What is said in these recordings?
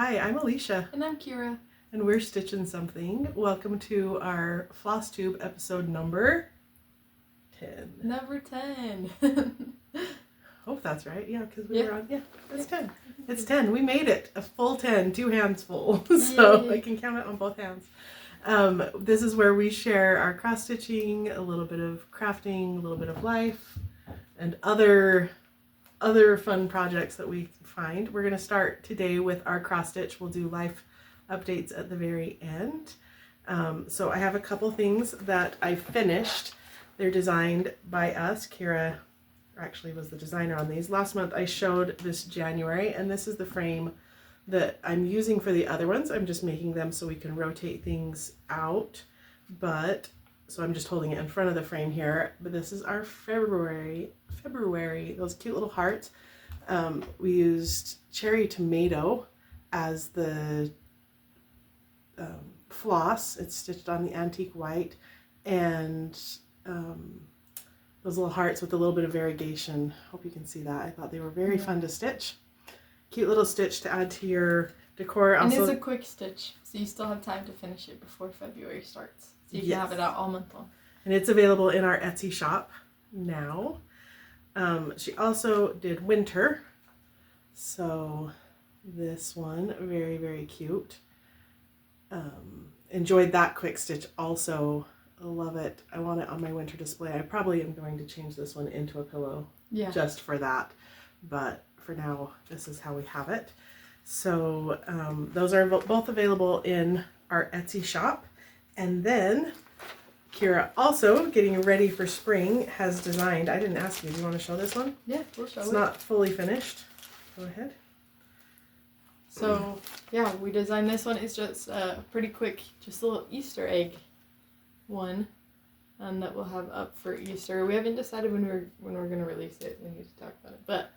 Hi, I'm Alicia. And I'm Kira. And we're Stitchin' Something. Welcome to our Flosstube episode number 10. Number 10. Hope that's right. Yeah, because we were on. Yeah, it's 10. It's 10. We made it. A full 10. 2 hands full. So Yay. I can count it on both hands. This is where we share our cross stitching, a little bit of crafting, a little bit of life, and other fun projects that we find. We're going to start today with our cross stitch. We'll do life updates at the very end. So I have a couple things that I finished. They're designed by us. Kira actually was the designer on these. Last month I showed this January, and this is the frame that I'm using for the other ones. I'm just making them so we can rotate things out. So I'm just holding it in front of the frame here. But this is our February, those cute little hearts. We used cherry tomato as the floss. It's stitched on the antique white, and those little hearts with a little bit of variegation. Hope you can see that. I thought they were very fun to stitch. Cute little stitch to add to your decor. And also, it's a quick stitch, so you still have time to finish it before February starts. So you can have it out all month long. And it's available in our Etsy shop now. She also did winter. So this one, very, very cute. Enjoyed that quick stitch also. I love it. I want it on my winter display. I probably am going to change this one into a pillow just for that. But for now, this is how we have it. So those are both available in our Etsy shop. And then Kira, also getting ready for spring, has designed, I didn't ask you, do you want to show this one? Yeah, we'll show it. It's not fully finished. Go ahead. So, yeah, we designed this one. It's just a pretty quick, just a little Easter egg one, and that we'll have up for Easter. We haven't decided when we're going to release it. We need to talk about it, but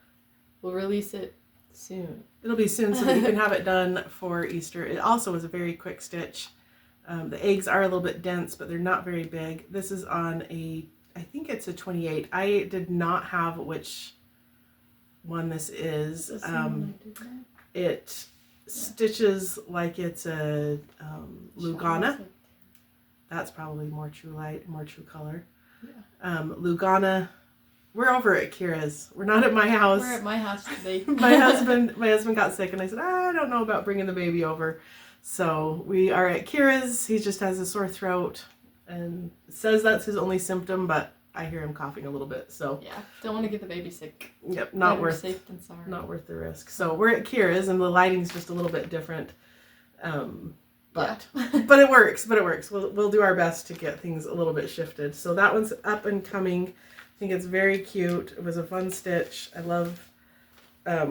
we'll release it soon. It'll be soon so that you can have it done for Easter. It also was a very quick stitch. The eggs are a little bit dense, but they're not very big. This is on I think it's a 28. I did not have which one this is. It stitches like it's a Lugana. That's probably more true light, more true color. Yeah. Lugana. We're over at Kira's. We're not at my house. We're at my house today. my husband got sick, and I said, I don't know about bringing the baby over. So we are at Kira's. He just has a sore throat and says that's his only symptom, but I hear him coughing a little bit. So yeah, don't want to get the baby sick. Yep, not worth safe than sorry. Not worth the risk. So we're at Kira's, and the lighting's just a little bit different. But it works. We'll do our best to get things a little bit shifted. So that one's up and coming. I think it's very cute. It was a fun stitch. I love.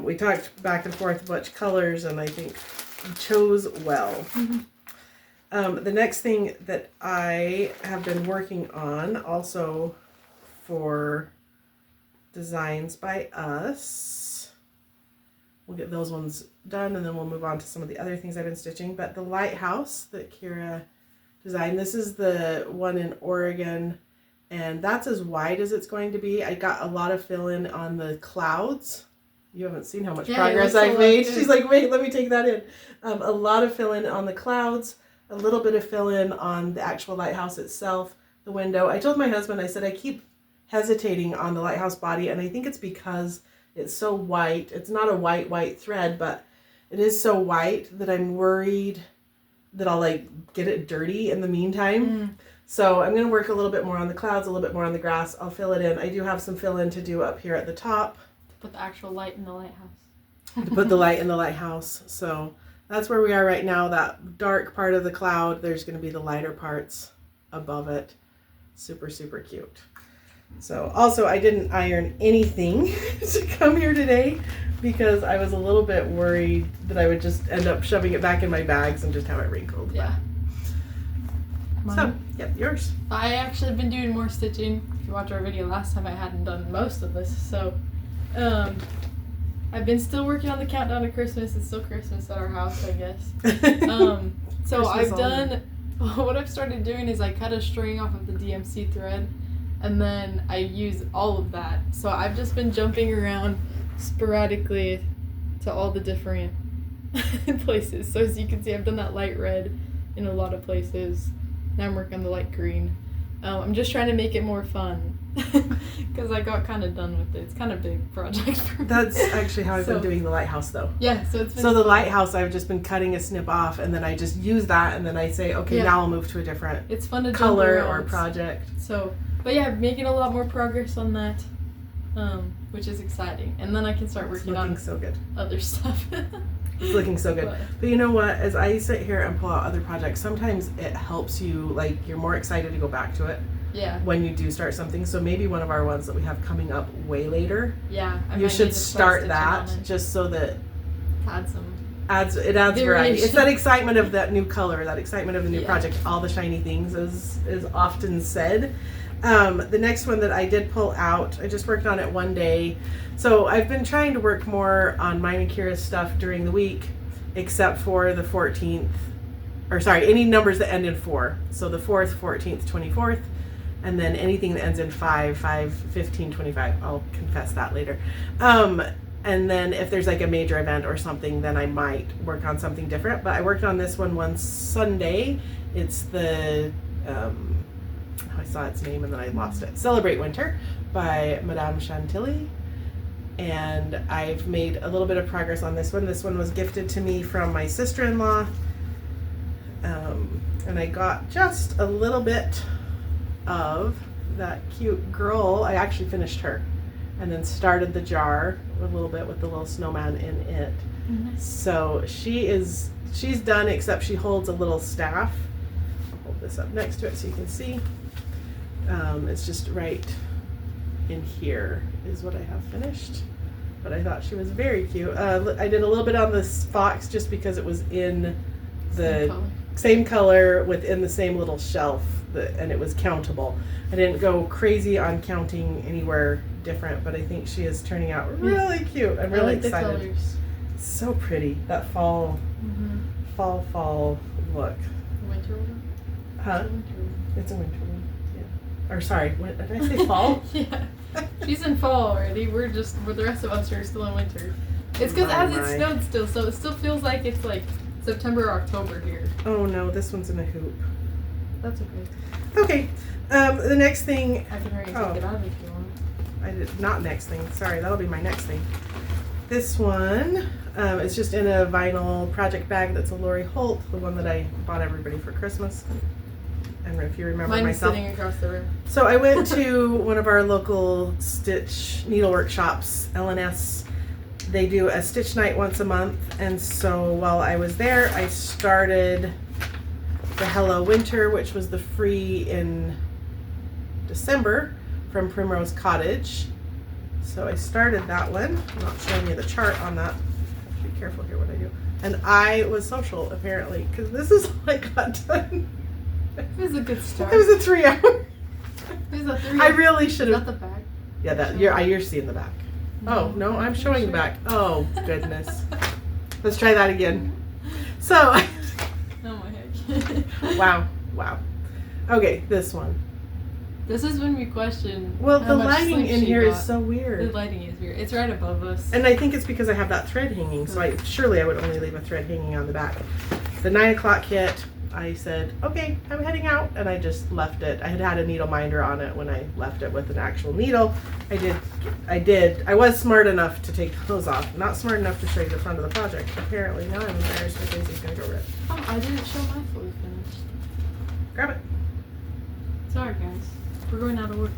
We talked back and forth which colors, and I think we chose well. Mm-hmm. The next thing that I have been working on, also for designs by us, we'll get those ones done, and then we'll move on to some of the other things I've been stitching. But the Lighthouse that Kira designed, this is the one in Oregon, and that's as wide as it's going to be. I got a lot of fill-in on the clouds. You haven't seen how much progress I've made. She's like, wait, let me take that in. A lot of fill-in on the clouds, a little bit of fill-in on the actual lighthouse itself, the window. I told my husband, I said, I keep hesitating on the lighthouse body, and I think it's because it's so white. It's not a white thread, but it is so white that I'm worried that I'll get it dirty in the meantime. So I'm going to work a little bit more on the clouds, a little bit more on the grass. I'll fill it in. I do have some fill-in to do up here at the top. Put the actual light in the lighthouse. To put the light in the lighthouse. So that's where we are right now. That dark part of the cloud, there's going to be the lighter parts above it. Super, super cute. So also, I didn't iron anything to come here today because I was a little bit worried that I would just end up shoving it back in my bags and just have it wrinkled. Yeah. So, yep, yours. I actually have been doing more stitching. If you watched our video last time, I hadn't done most of this. So, I've been still working on the countdown to Christmas. It's still Christmas at our house, I guess. So I've done, what I've started doing is I cut a string off of the DMC thread, and then I use all of that. So I've just been jumping around sporadically to all the different places. So as you can see, I've done that light red in a lot of places. Now I'm working on the light green. I'm just trying to make it more fun because I got kind of done with it. It's kind of a big project for me. That's actually how I've been doing the lighthouse, though. Yeah, so it's been the lighthouse, I've just been cutting a snip off, and then I just use that, and then I say, okay, now I'll move to a different it's fun to color or project. So, but yeah, making a lot more progress on that, which is exciting. And then I can start working on so good. other stuff. It's looking so good. But you know what? As I sit here and pull out other projects, sometimes it helps you, like, you're more excited to go back to it. Yeah. When you do start something. So maybe one of our ones that we have coming up way later. Yeah. You should start that just so that adds variety. It's that excitement of that new color, that excitement of the new project. All the shiny things is often said. The next one that I did pull out, I just worked on it one day. So I've been trying to work more on mine and Kira's stuff during the week, except for the 14th, or sorry, any numbers that end in 4. So the 4th, 14th, 24th, and then anything that ends in 5, 15, 25. I'll confess that later. And then if there's like a major event or something, then I might work on something different. But I worked on this one Sunday. It's the, I saw its name and then I lost it. Celebrate Winter by Madame Chantilly. And I've made a little bit of progress on this one. This one was gifted to me from my sister-in-law. And I got just a little bit of that cute girl. I actually finished her and then started the jar a little bit with the little snowman in it. Mm-hmm. So she's done, except she holds a little staff. I'll hold this up next to it so you can see. It's just right in here is what I have finished. But I thought she was very cute. I did a little bit on this fox just because it was in the same color within the same little shelf, and it was countable. I didn't go crazy on counting anywhere different, but I think she is turning out really cute. I'm really excited. The colors. So pretty. That fall look. Winter one? Huh? It's a winter one. Yeah. Or sorry, did I say fall? Yeah. She's in fall already. We're the rest of us are still in winter. It's because as it snowed still, so it still feels like it's like September or October here. Oh no, this one's in a hoop. That's okay. Okay. The next thing. I can hurry and take it out if you want. I did not next thing. Sorry, that'll be my next thing. This one is just in a vinyl project bag. That's a Lori Holt, the one that I bought everybody for Christmas. And if you remember Mine's myself. sitting across the room. So I went to one of our local stitch needlework shops, LNS. They do a stitch night once a month, and so while I was there, I started the Hello Winter, which was the free in December from Primrose Cottage. So I started that one. I'm not showing you the chart on that. I have to be careful here what I do. And I was social, apparently, because this is all I got done. It was a good start. It was a 3 hour. It was a 3 hour. I really should have. Is that the back? Yeah, you're seeing the back. Oh, no, I'm showing the back. Oh, goodness. Let's try that again. So. Oh my heck. Wow. Okay, this one. This is when we question. Well, the lighting in here is so weird. The lighting is weird. It's right above us. And I think it's because I have that thread hanging, so I would only leave a thread hanging on the back. The 9 o'clock hit. I said, okay, I'm heading out, and I just left it. I had a needle minder on it when I left it with an actual needle. I was smart enough to take those off. Not smart enough to show you the front of the project. Apparently, now I'm embarrassed because he's going to go rip. Oh, I didn't show my fully finished. Grab it. Sorry, guys. We're going out of order.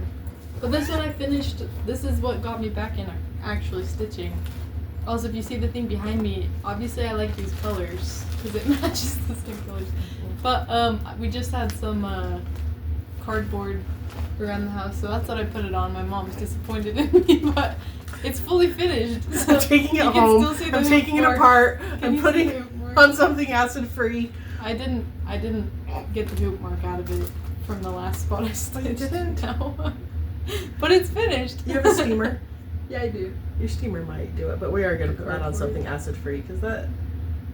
But this one I finished. This is what got me back in actually stitching. Also, if you see the thing behind me, obviously I like these colors because it matches the same colors. But we just had some cardboard around the house, so that's what I put it on. My mom's disappointed in me, but it's fully finished. So I'm taking it home. I'm taking it apart. I'm putting it on something acid-free. I didn't get the hoop mark out of it from the last spot I stitched. You didn't? No. But it's finished. You have a steamer? Yeah, I do. Your steamer might do it, but we are going to put that on something acid-free because that...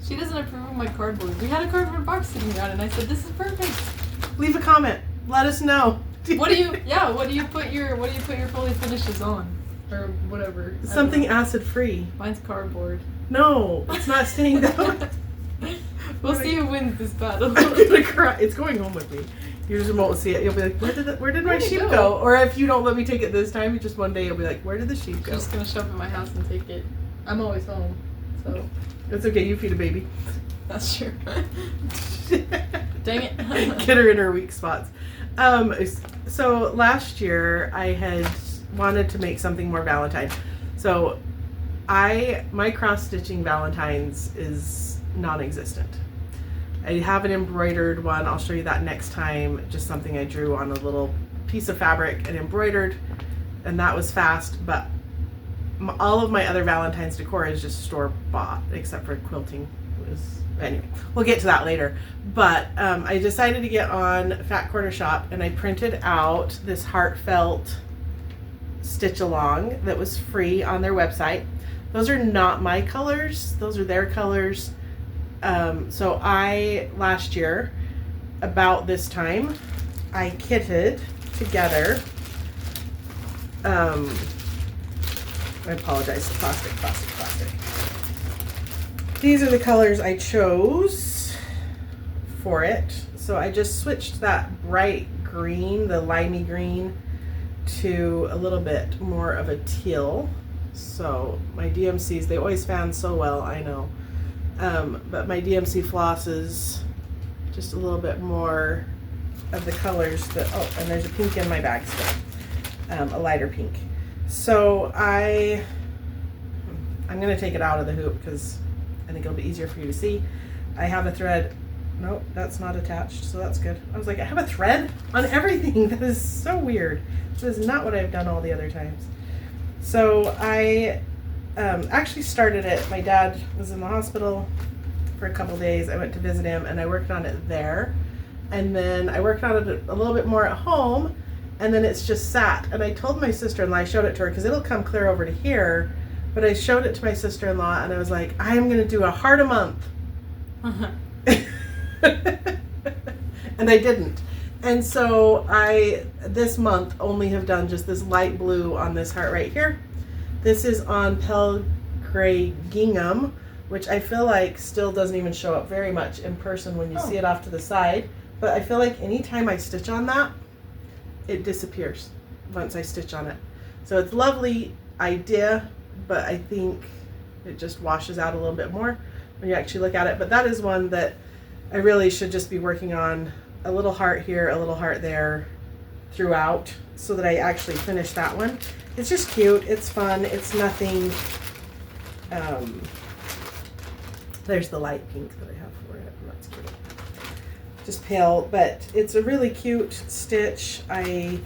She doesn't approve of my cardboard. We had a cardboard box sitting around, and I said, "This is perfect." Leave a comment. Let us know. What do you put your fully finishes on? or whatever. Something acid free. Mine's cardboard. No, it's not staying down. We'll see who wins this battle. I'm gonna cry. It's going home with me. You just won't see it. You'll be like, where did my sheep go? Or if you don't let me take it this time, just one day you'll be like, where did the sheep go? I'm just gonna show up at my house and take it. I'm always home, so. It's okay, you feed a baby. That's true. Dang it. Get her in her weak spots. So last year I had wanted to make something more Valentine. So my cross stitching Valentines is non-existent. I have an embroidered one. I'll show you that next time. Just something I drew on a little piece of fabric and embroidered, and that was fast, but all of my other Valentine's decor is just store bought, except for quilting. Anyway, we'll get to that later. But I decided to get on Fat Quarter Shop, and I printed out this heartfelt stitch along that was free on their website. Those are not my colors, those are their colors. So last year, about this time, I kitted together, I apologize, plastic. These are the colors I chose for it. So I just switched that bright green, the limey green, to a little bit more of a teal. So my DMCs, they always fan so well, I know. But my DMC flosses, just a little bit more of the colors that, oh, and there's a pink in my bag still, a lighter pink. So I'm gonna take it out of the hoop because I think it'll be easier for you to see. I have a thread. Nope, that's not attached, so that's good. I was like, I have a thread on everything. That is so weird. This is not what I've done all the other times. So I actually started it. My dad was in the hospital for a couple days. I went to visit him and I worked on it there. And then I worked on it a little bit more at home, and then it's just sat. And I told my sister-in-law, I showed it to her because it'll come clear over to here, but I showed it to my sister-in-law and I was like, I'm gonna do a heart a month. And I didn't. And so I, this month, only have done just this light blue on this heart right here. This is on pale gray gingham, which I feel like still doesn't even show up very much in person when you see it off to the side. But I feel like anytime I stitch on that, it disappears once I stitch on it. So it's a lovely idea, but I think it just washes out a little bit more when you actually look at it. But that is one that I really should just be working on, a little heart here, a little heart there throughout, so that I actually finish that one. It's just cute, it's fun, it's nothing, there's the light pink that I have for it, that's cute. Just pale, but it's a really cute stitch. I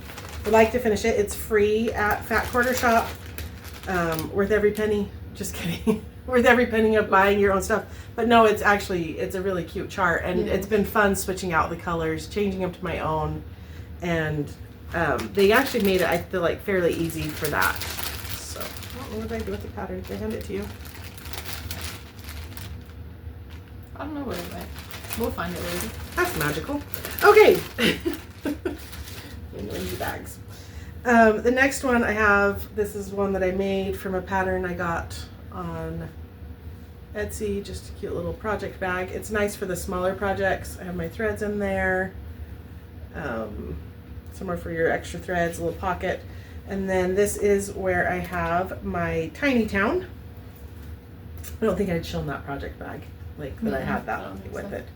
would like to finish it. It's free at Fat Quarter Shop, worth every penny, just kidding. Worth every penny of buying your own stuff. But no, it's actually, it's a really cute chart, and it's been fun switching out the colors, changing them to my own, and they actually made it, I feel like, fairly easy for that. So, what did I do with the pattern? Did I hand it to you? I don't know where it went. We'll find it later. That's magical. Okay. Noisy bags. The next one I have, this is one that I made from a pattern I got on Etsy, just a cute little project bag. It's nice for the smaller projects. I have my threads in there, somewhere for your extra threads, a little pocket. And then this is where I have my tiny town. I don't think I'd shown that project bag, like that I had that with it.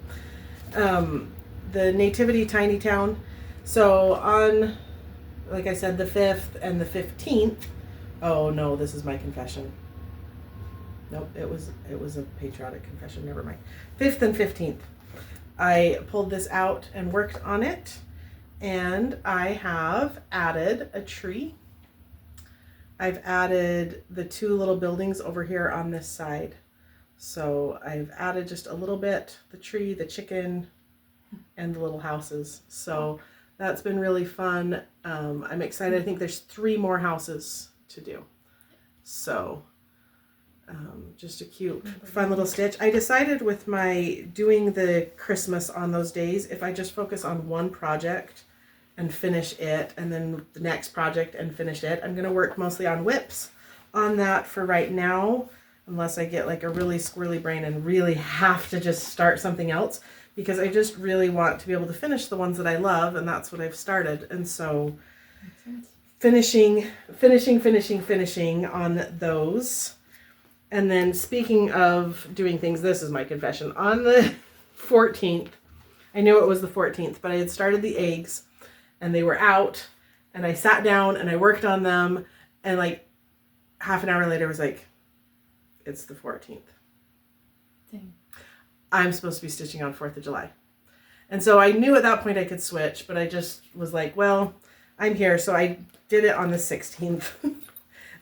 The Nativity Tiny Town. So on, like I said, the 5th and the 15th, oh no, this is my confession. Nope, it was a patriotic confession, never mind. 5th and 15th, I pulled this out and worked on it, and I have added a tree. I've added the 2 little buildings over here on this side. So I've added just a little bit, the tree, the chicken, and the little houses. So that's been really fun. I'm excited. I think there's 3 more houses to do. So just a cute, fun little stitch. I decided with my doing the Christmas on those days, if I just focus on one project and finish it, and then the next project and finish it. I'm going to work mostly on whips on that for right now, unless I get like a really squirrely brain and really have to just start something else, because I just really want to be able to finish the ones that I love, and that's what I've started. And so finishing on those. And then speaking of doing things, this is my confession. On the 14th, I knew it was the 14th, but I had started the eggs and they were out, and I sat down and I worked on them, and like half an hour later I was like, it's the 14th. Dang. I'm supposed to be stitching on 4th of July. And so I knew at that point I could switch, but I just was like, well, I'm here. So I did it on the 16th.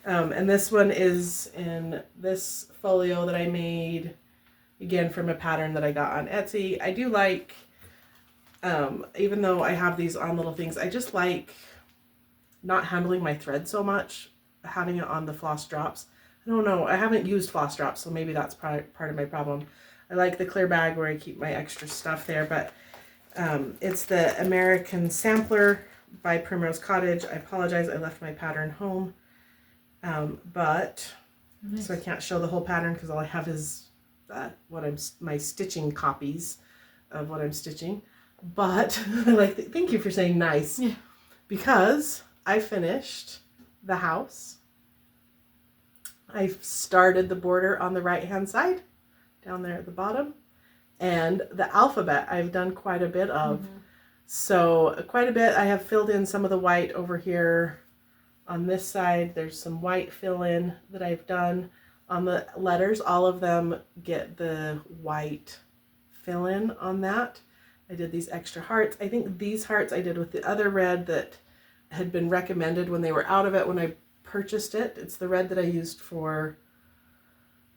And this one is in this folio that I made, again, from a pattern that I got on Etsy. I do like, even though I have these on little things, I just like not handling my thread so much, having it on the floss drops. I don't know. I haven't used floss drops, so maybe that's part of my problem. I like the clear bag where I keep my extra stuff there, but it's the American Sampler by Primrose Cottage. I apologize, I left my pattern home. But nice. So I can't show the whole pattern because all I have is my stitching copies of what I'm stitching. But I like thank you for saying nice. Yeah. Because I finished the house. I've started the border on the right hand side down there at the bottom, and the alphabet I've done quite a bit of. Mm-hmm. So quite a bit. I have filled in some of the white over here. On this side, there's some white fill-in that I've done. On the letters, all of them get the white fill-in on that. I did these extra hearts. I think these hearts I did with the other red that had been recommended when they were out of it when I purchased it. It's the red that I used for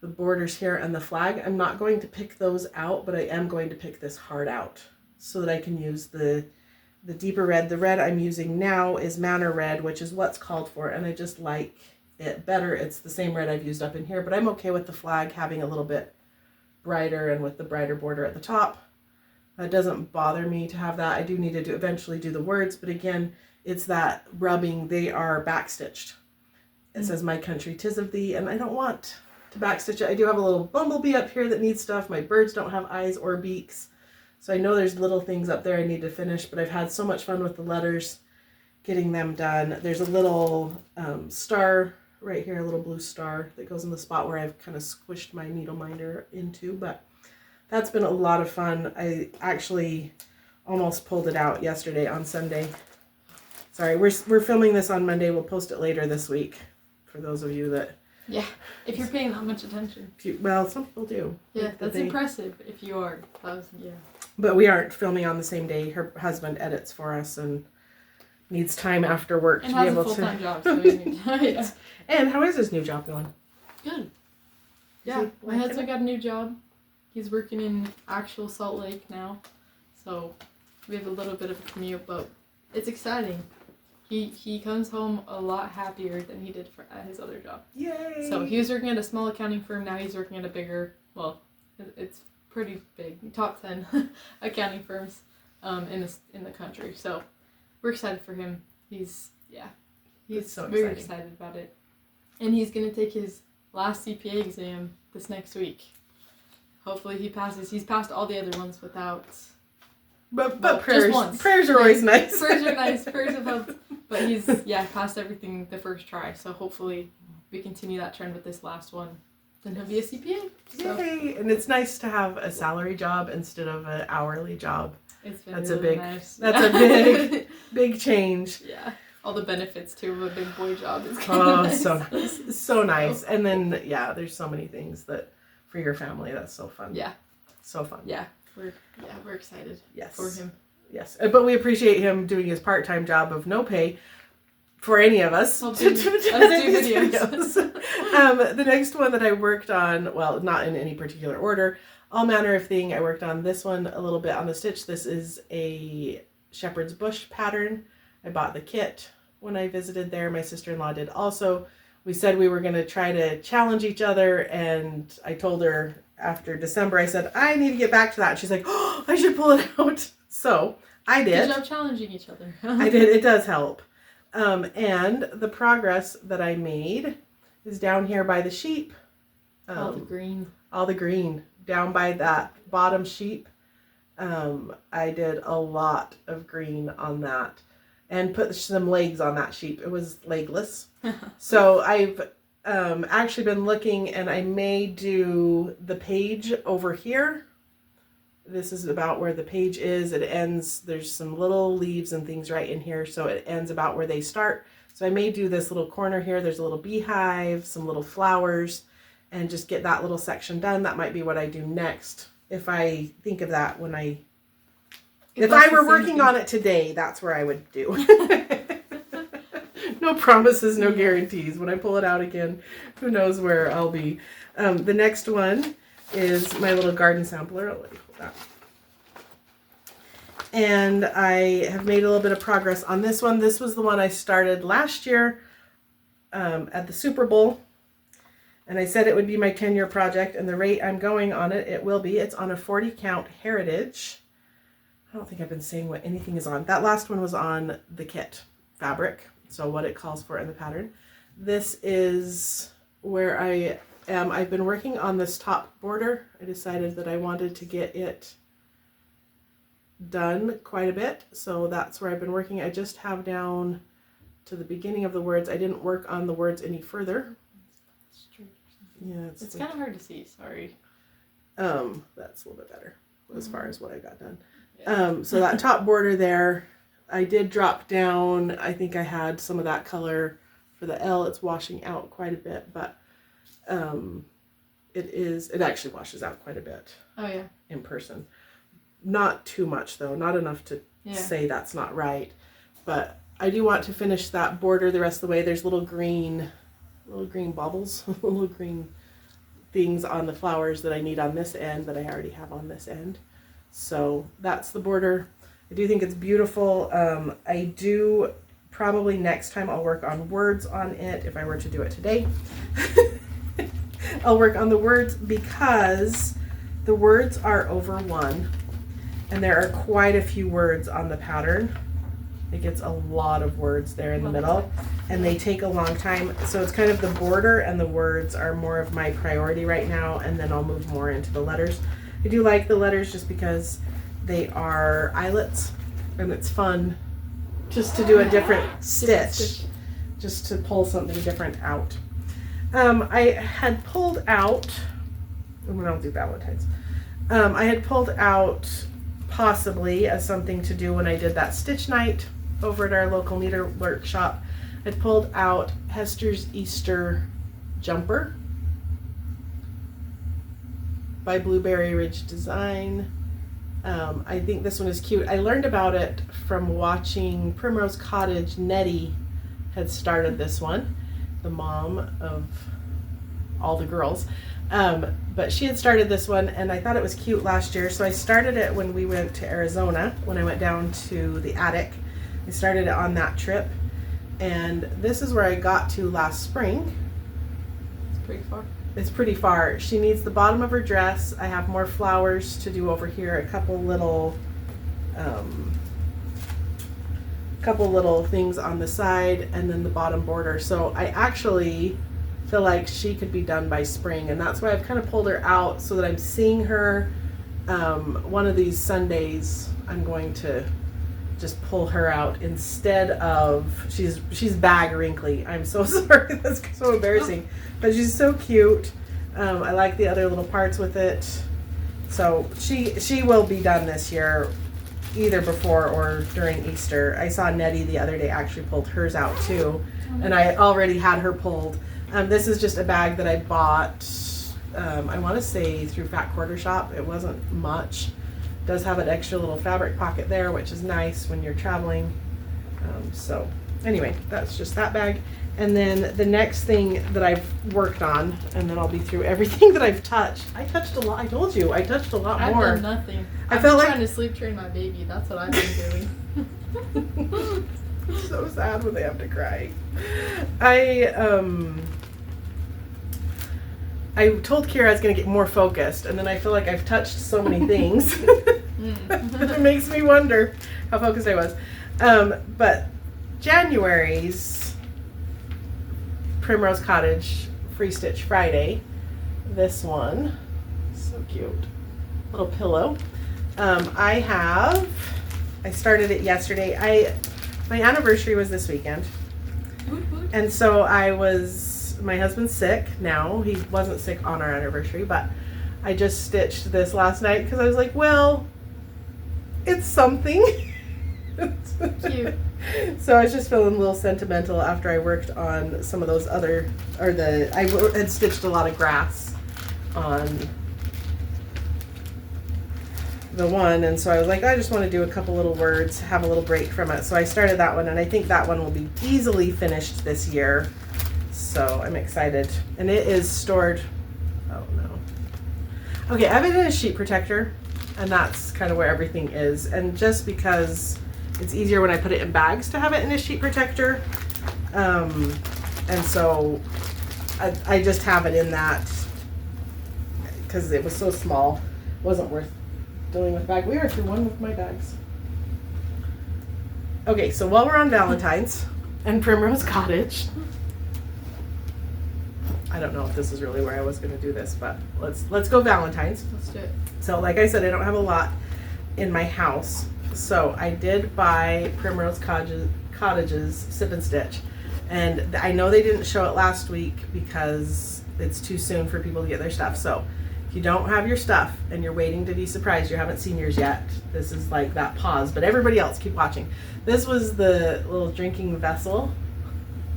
the borders here and the flag. I'm not going to pick those out, but I am going to pick this heart out so that I can use the deeper red. The red I'm using now is Manor Red, which is what's called for, and I just like it better. It's the same red I've used up in here, but I'm okay with the flag having a little bit brighter and with the brighter border at the top. That doesn't bother me to have that. I do need to eventually do the words, but again, it's that rubbing. They are backstitched. It says, "My country, 'tis of thee," and I don't want to backstitch it. I do have a little bumblebee up here that needs stuff. My birds don't have eyes or beaks. So I know there's little things up there I need to finish, but I've had so much fun with the letters, getting them done. There's a little star right here, a little blue star that goes in the spot where I've kind of squished my needle minder into, but that's been a lot of fun. I actually almost pulled it out yesterday on Sunday. Sorry, we're filming this on Monday. We'll post it later this week for those of you that... Yeah, if you're paying that much attention. Well, some people do. Yeah, that's impressive if you are. Yeah. But we aren't filming on the same day. Her husband edits for us and needs time after work and to be able to... And has a full-time job, so he needs... Yeah. And how is his new job going? Good. Yeah, my husband got a new job. He's working in actual Salt Lake now. So we have a little bit of a commute, but it's exciting. He comes home a lot happier than he did at his other job. Yay! So he was working at a small accounting firm. Now he's working at a bigger, well, it's pretty big, top 10 accounting firms in the country. So we're excited for him. He's so very excited about it. And he's going to take his last CPA exam this next week. Hopefully he passes. He's passed all the other ones without... But prayers, just once. Prayers are always nice. Prayers are nice. Prayers have helped. But he's, passed everything the first try. So hopefully we continue that trend with this last one. Then he'll be a CPA. So. Yay! And it's nice to have a salary job instead of an hourly job. It's been that's really a big, nice. That's a big, big change. Yeah. All the benefits too of a big boy job. It's kind of nice. So nice. So nice. And then, there's so many things that for your family, that's so fun. Yeah. So fun. Yeah. We're excited for him. Yes, but we appreciate him doing his part-time job of no pay for any of us to do videos. The next one that I worked on, well, not in any particular order, all manner of thing. I worked on this one a little bit on the stitch. This is a shepherd's bush pattern. I bought the kit when I visited there. My sister-in-law did also. We said we were going to try to challenge each other, and I told her after December, I said, I need to get back to that. And she's like, oh, I should pull it out. So I did. Good job challenging each other. I did. It does help. And the progress that I made is down here by the sheep. All the green. All the green. Down by that bottom sheep. I did a lot of green on that. And put some legs on that sheep. It was legless. So I've actually been looking, and I may do the page over here. This is about where the page is. It ends, there's some little leaves and things right in here, so it ends about where they start. So I may do this little corner here. There's a little beehive, some little flowers, and just get that little section done. That might be what I do next. If I think of that when I... If I were working on it today, that's where I would do. No promises, no guarantees. When I pull it out again, who knows where I'll be. The next one is my little garden sampler. I'll let you pull that. And I have made a little bit of progress on this one. This was the one I started last year at the Super Bowl. And I said it would be my 10-year project, and the rate I'm going on it, it will be. It's on a 40 count heritage. I don't think I've been saying what anything is on. That last one was on the kit fabric, so what it calls for in the pattern. This is where I am. I've been working on this top border. I decided that I wanted to get it done quite a bit, so that's where I've been working. I just have down to the beginning of the words. I didn't work on the words any further. Yeah, it's kind of hard to see, sorry. That's a little bit better as far as what I got done. Yeah. So that top border there, I did drop down. I think I had some of that color for the L. It's washing out quite a bit, but it actually washes out quite a bit. Oh yeah. In person. Not too much though, not enough to say that's not right. But I do want to finish that border the rest of the way. There's little green baubles, little green things on the flowers that I need on this end that I already have on this end. So that's the border. I do think it's beautiful. I do probably next time I'll work on words on it if I were to do it today. I'll work on the words because the words are over 1 and there are quite a few words on the pattern. It gets a lot of words there in the middle and they take a long time. So it's kind of the border and the words are more of my priority right now, and then I'll move more into the letters. I do like the letters just because they are eyelets and it's fun just to do a different stitch, just to pull something different out. I had pulled out, we don't do Valentine's, I had pulled out possibly as something to do when I did that stitch night over at our local needle workshop. I pulled out Hester's Easter jumper by Blueberry Ridge Design. I think this one is cute. I learned about it from watching Primrose Cottage. Nettie had started this one, the mom of all the girls. But she had started this one and I thought it was cute last year. So I started it when we went to Arizona, when I went down to the attic. I started it on that trip. And this is where I got to last spring. It's pretty far. It's pretty far. She needs the bottom of her dress. I have more flowers to do over here. A couple little things on the side and then the bottom border. So I actually feel like she could be done by spring, and that's why I've kind of pulled her out so that I'm seeing her one of these Sundays. I'm going to just pull her out instead of, she's bag wrinkly. I'm so sorry, that's so embarrassing, but she's so cute. I like the other little parts with it. So she will be done this year, either before or during Easter. I saw Nettie the other day actually pulled hers out too, and I already had her pulled. This is just a bag that I bought, I want to say through Fat Quarter Shop. It wasn't much. It does have an extra little fabric pocket there, which is nice when you're traveling. So anyway, that's just that bag. And then the next thing that I've worked on, and then I'll be through everything that I've touched. I touched a lot. I told you, I touched a lot more. I've done nothing. I felt like trying to sleep train my baby. That's what I've been doing. It's so sad when they have to cry. I told Kira I was going to get more focused, and then I feel like I've touched so many things. It makes me wonder how focused I was. But January's Primrose Cottage Free Stitch Friday, this one, so cute, little pillow. I started it yesterday. My anniversary was this weekend. And so my husband's sick now. He wasn't sick on our anniversary, but I just stitched this last night because I was like, well, it's something. Cute. So I was just feeling a little sentimental after I worked on some of those other, I had stitched a lot of grass on the one, and so I was like, I just want to do a couple little words, have a little break from it. So I started that one, and I think that one will be easily finished this year. So I'm excited. And it is stored, oh no. Okay, I have it in a sheet protector, and that's kind of where everything is. And just because it's easier when I put it in bags to have it in a sheet protector. And so I just have it in that because it was so small. It wasn't worth dealing with bag. We are through one with my bags. Okay, so while we're on Valentine's and Primrose Cottage, I don't know if this is really where I was going to do this, but let's go Valentine's. Let's do it. So like I said, I don't have a lot in my house. So I did buy Primrose Cottage's Sip and Stitch. And I know they didn't show it last week because it's too soon for people to get their stuff. So if you don't have your stuff and you're waiting to be surprised, you haven't seen yours yet, this is like that pause. But everybody else, keep watching. This was the little drinking vessel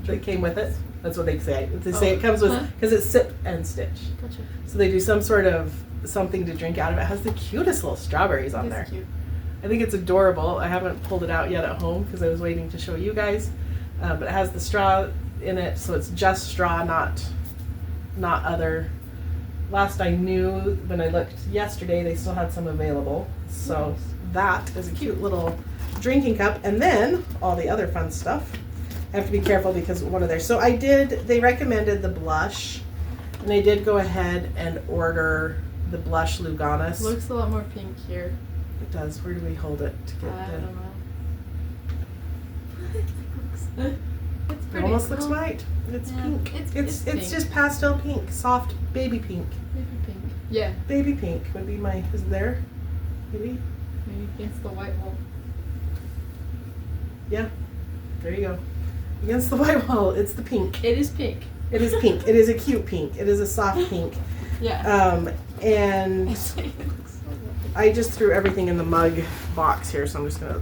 that came with it. That's what they say. They say it comes with, because it's Sip and Stitch. Gotcha. So they do some sort of something to drink out of it. It has the cutest little strawberries on there. Cute. I think it's adorable. I haven't pulled it out yet at home because I was waiting to show you guys. But it has the straw in it, so it's just straw, not other. Last I knew, when I looked yesterday, they still had some available. So that is a cute little drinking cup. And then all the other fun stuff. I have to be careful because one of theirs. So they recommended the blush. And I did go ahead and order the blush Luganis. Looks a lot more pink here. It does. Where do we hold it to get I the... don't know. It's It pretty. almost looks white. It's Yeah, pink. it's pink. It's just pastel pink, soft baby pink. Maybe pink. Yeah. Baby pink would be my. Is it there? Maybe. Maybe against the white wall. Yeah. There you go. Against the white wall, it's the pink. It is pink. It is pink. It is a cute pink. It is a soft pink. Yeah. And It looks so lovely. I just threw everything in the mug box here, so I'm just gonna.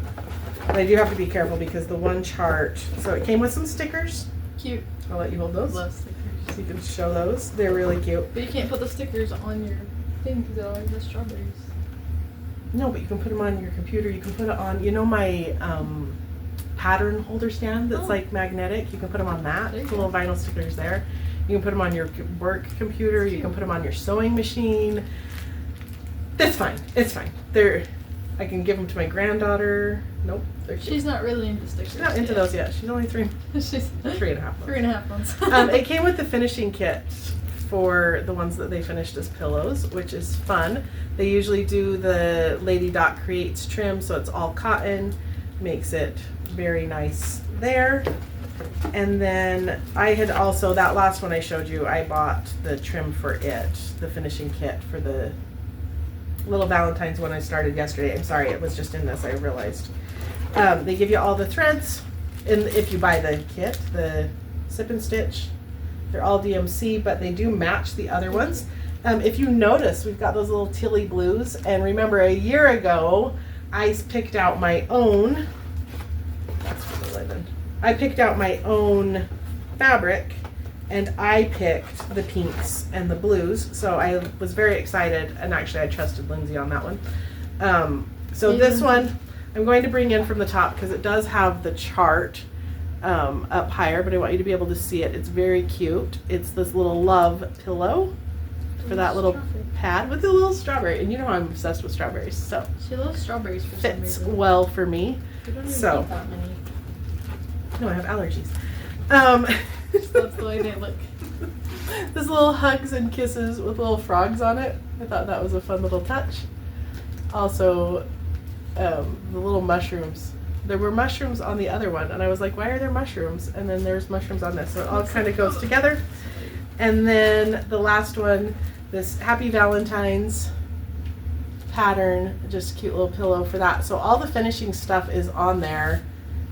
But I do have to be careful because the one chart. So it came with some stickers. Cute. I'll let you hold those. Love stickers. So you can show those. They're really cute. But you can't put the stickers on your thing because it always has strawberries. No, but you can put them on your computer. You can put it on, my pattern holder stand that's like magnetic. You can put them on that. There you The little vinyl stickers there. You can put them on your work computer. You can put them on your sewing machine. That's fine. It's fine. I can give them to my granddaughter. Nope, they're cute. She's not really into stickers. She's not into those yet. She's only three She's and a half months. 3.5 months. It came with the finishing kit for the ones that they finished as pillows, which is fun. They usually do the Lady Dot Creates trim, so it's all cotton, makes it very nice there. And then I had also, that last one I showed you, I bought the trim for it, the finishing kit for the little Valentine's one I started yesterday. I'm sorry, it was just in this, I realized. They give you all the threads, and if you buy the kit, the Sip and Stitch, they're all DMC, but they do match the other ones. If you notice, we've got those little Tilly blues, and remember a year ago, I picked out my own, that's for the linen. I picked out my own fabric, and I picked the pinks and the blues, so I was very excited, and actually I trusted Lindsay on that one. So this one, I'm going to bring in from the top because it does have the chart up higher, but I want you to be able to see it. It's very cute. It's this little love pillow for that little pad with a little strawberry, and you know I'm obsessed with strawberries, so She loves strawberries for some fits reason. well for me. We don't even So. eat that many. No, I have allergies. That's the way they look. This little hugs and kisses with little frogs on it. I thought that was a fun little touch. also the little mushrooms. There were mushrooms on the other one, and I was like, why are there mushrooms? And then there's mushrooms on this, so it all kind of goes together. And then the last one, this Happy Valentine's pattern, just a cute little pillow for that. So all the finishing stuff is on there.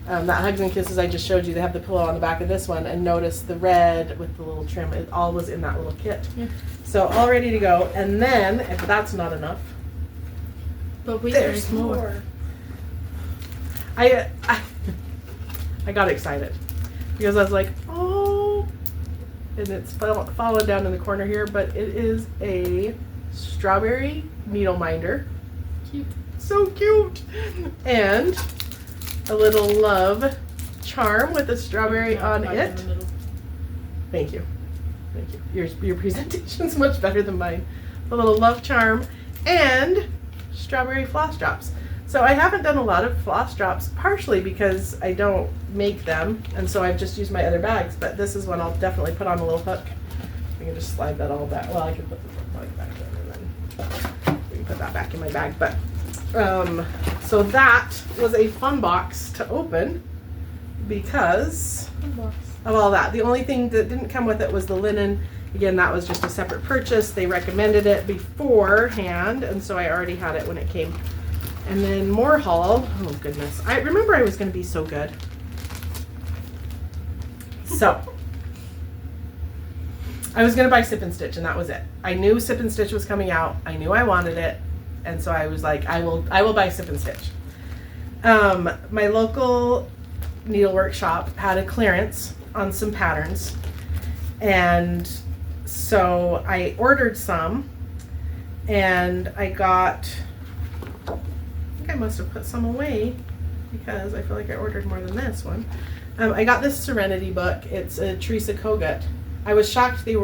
That Hugs and Kisses I just showed you, they have the pillow on the back of this one, and notice the red with the little trim, it all was in that little kit. Yeah. So all ready to go. And then, if that's not enough, but there's more. I got excited because I was like, oh, and it's fallen down in the corner here, but it is a strawberry needle minder. Cute. So cute. And a little love charm with a strawberry on it. Thank you. Thank you. Your presentation's much better than mine. A little love charm and strawberry floss drops. So I haven't done a lot of floss drops, partially because I don't make them, and so I've just used my other bags, but this is one I'll definitely put on a little hook. I can just slide that all back. Well, I can put the plug back in, and then we can put that back in my bag. But so that was a fun box to open because of all that. The only thing that didn't come with it was the linen. Again, that was just a separate purchase. They recommended it beforehand, and so I already had it when it came. And then more haul. Oh goodness. I remember I was going to be so good. So I was going to buy Sip and Stitch, and that was it. I knew Sip and Stitch was coming out. I knew I wanted it. And so I was like, I will buy Sip and Stitch. My local needlework shop had a clearance on some patterns. And so I ordered some, and I got, I must have put some away because I feel like I ordered more than this one. I got this Serenity book. It's a Teresa Kogut. I was shocked they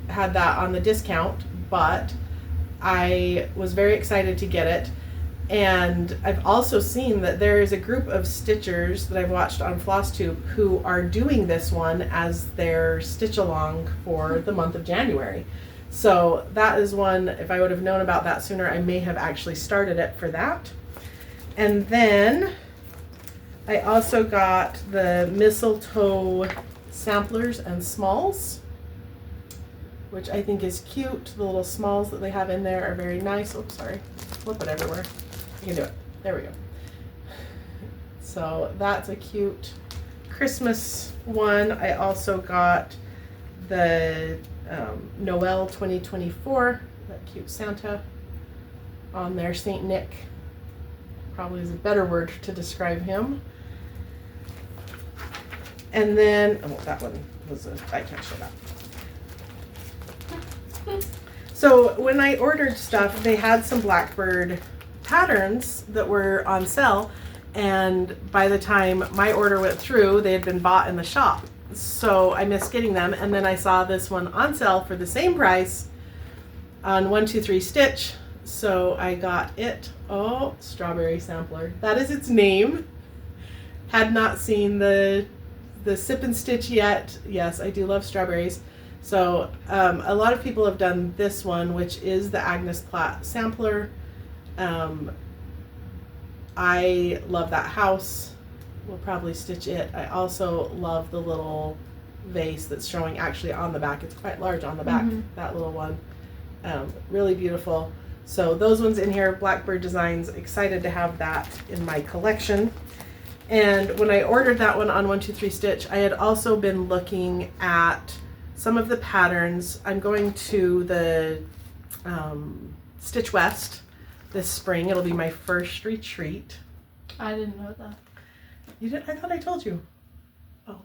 had that on the discount, but I was very excited to get it. And I've also seen that there is a group of stitchers that I've watched on Flosstube who are doing this one as their stitch along for the month of January. So that is one, if I would have known about that sooner, I may have actually started it for that. And then I also got the mistletoe samplers and smalls, which I think is cute. The little smalls that they have in there are very nice. Oops, sorry. Flip it everywhere. You can do it. There we go. So that's a cute Christmas one. I also got the Noel 2024, that cute Santa on there. Saint Nick probably is a better word to describe him. And then, oh, that one was I can't show that. So when I ordered stuff, they had some Blackbird patterns that were on sale, and by the time my order went through, they had been bought in the shop. So I missed getting them, and then I saw this one on sale for the same price on 123 Stitch, so I got it. Oh, Strawberry Sampler. That is its name. Had not seen the Sip and Stitch yet. Yes, I do love strawberries. So a lot of people have done this one, which is the Agnes Platt sampler. I love that house. We'll probably stitch it. I also love the little vase that's showing actually on the back. It's quite large on the back, that little one. Really beautiful. So those ones in here, Blackbird Designs, excited to have that in my collection. And when I ordered that one on 123 Stitch, I had also been looking at some of the patterns. I'm going to the Stitch West this spring. It'll be my first retreat. I didn't know that. You did? I thought I told you. Oh.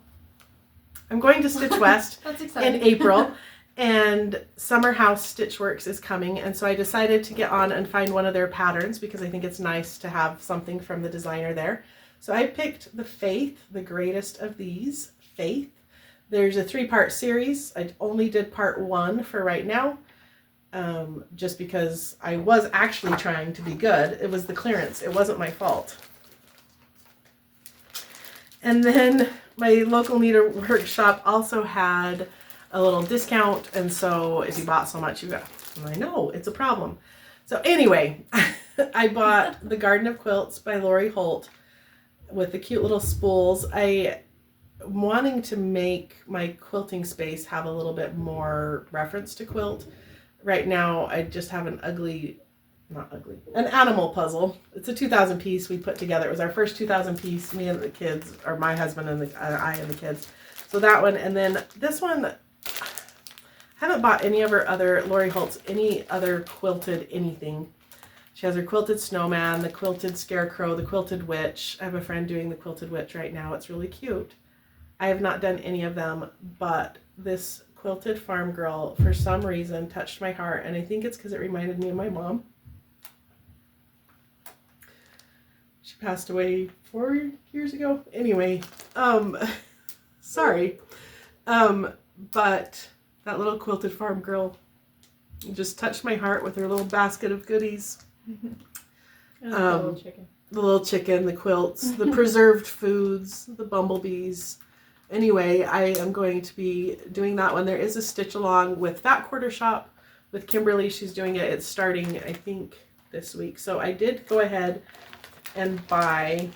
I'm going to Stitch West That's exciting. in April, and Summer House Stitchworks is coming, and so I decided to get on and find one of their patterns because I think it's nice to have something from the designer there. So I picked the Faith, the greatest of these, Faith. There's a 3-part series. I only did part 1 for right now, just because I was actually trying to be good. It was the clearance. It wasn't my fault. And then my local needlework shop also had a little discount, and so if you bought so much, you got, and I know it's a problem. So anyway, I bought The Garden of Quilts by Lori Holt with the cute little spools. I'm wanting to make my quilting space have a little bit more reference to quilt. Right now, I just have an animal puzzle. It's a 2,000 piece we put together. It was our first 2,000 piece, me and the kids, or my husband and I and the kids. So that one, and then this one, I haven't bought any of her other, Lori Holt's, any other quilted anything. She has her quilted snowman, the quilted scarecrow, the quilted witch. I have a friend doing the quilted witch right now. It's really cute. I have not done any of them, but this quilted farm girl, for some reason, touched my heart, and I think it's because it reminded me of my mom. She passed away 4 years ago. Anyway, sorry. But that little quilted farm girl just touched my heart with her little basket of goodies. The little chicken. The little chicken, the quilts, the preserved foods, the bumblebees. Anyway, I am going to be doing that one. There is a stitch along with Fat Quarter Shop with Kimberly. She's doing it. It's starting, I think, this week. So I did go ahead and buy,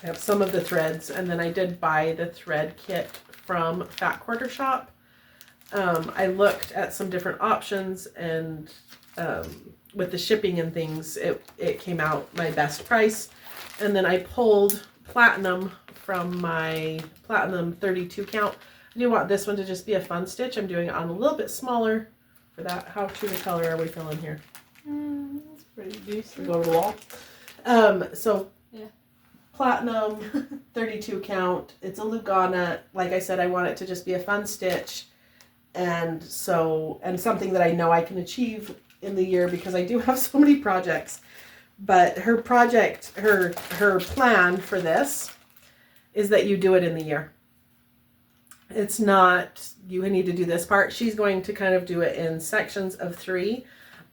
I have some of the threads, and then I did buy the thread kit from Fat Quarter Shop. I looked at some different options, and with the shipping and things, it came out my best price. And then I pulled Platinum from my Platinum 32 count. I do want this one to just be a fun stitch. I'm doing it on a little bit smaller for that. How true to color are we feeling here? That's pretty decent. Go over the wall. So yeah. Platinum 32 count. It's a Lugana. Like I said, I want it to just be a fun stitch, and something that I know I can achieve in the year, because I do have so many projects. But her project, her plan for this is that you do it in the year. It's not, you need to do this part. She's going to kind of do it in sections of 3.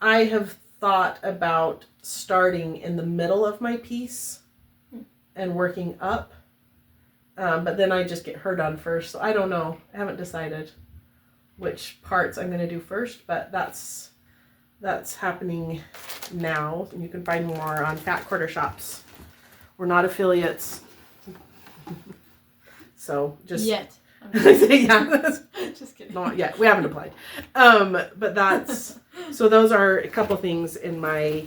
I have thought about starting in the middle of my piece and working up. But then I just get her done first. So I don't know. I haven't decided which parts I'm going to do first, but that's happening now. And you can find more on Fat Quarter Shops. We're not affiliates. So just yet. yeah. Just kidding. Not yet. We haven't applied. But that's, so those are a couple things in my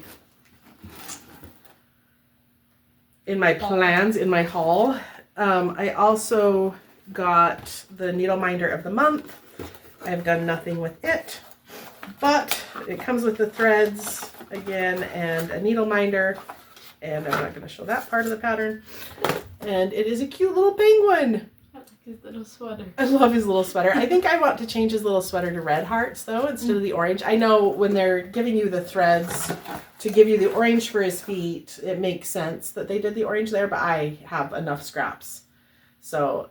plans, in my haul. I also got the needle minder of the month. I've done nothing with it, but it comes with the threads again and a needle minder, and I'm not going to show that part of the pattern. And it is a cute little penguin. I like his little sweater. I love his little sweater. I think I want to change his little sweater to red hearts though, instead of the orange. I know when they're giving you the threads to give you the orange for his feet, it makes sense that they did the orange there, but I have enough scraps. So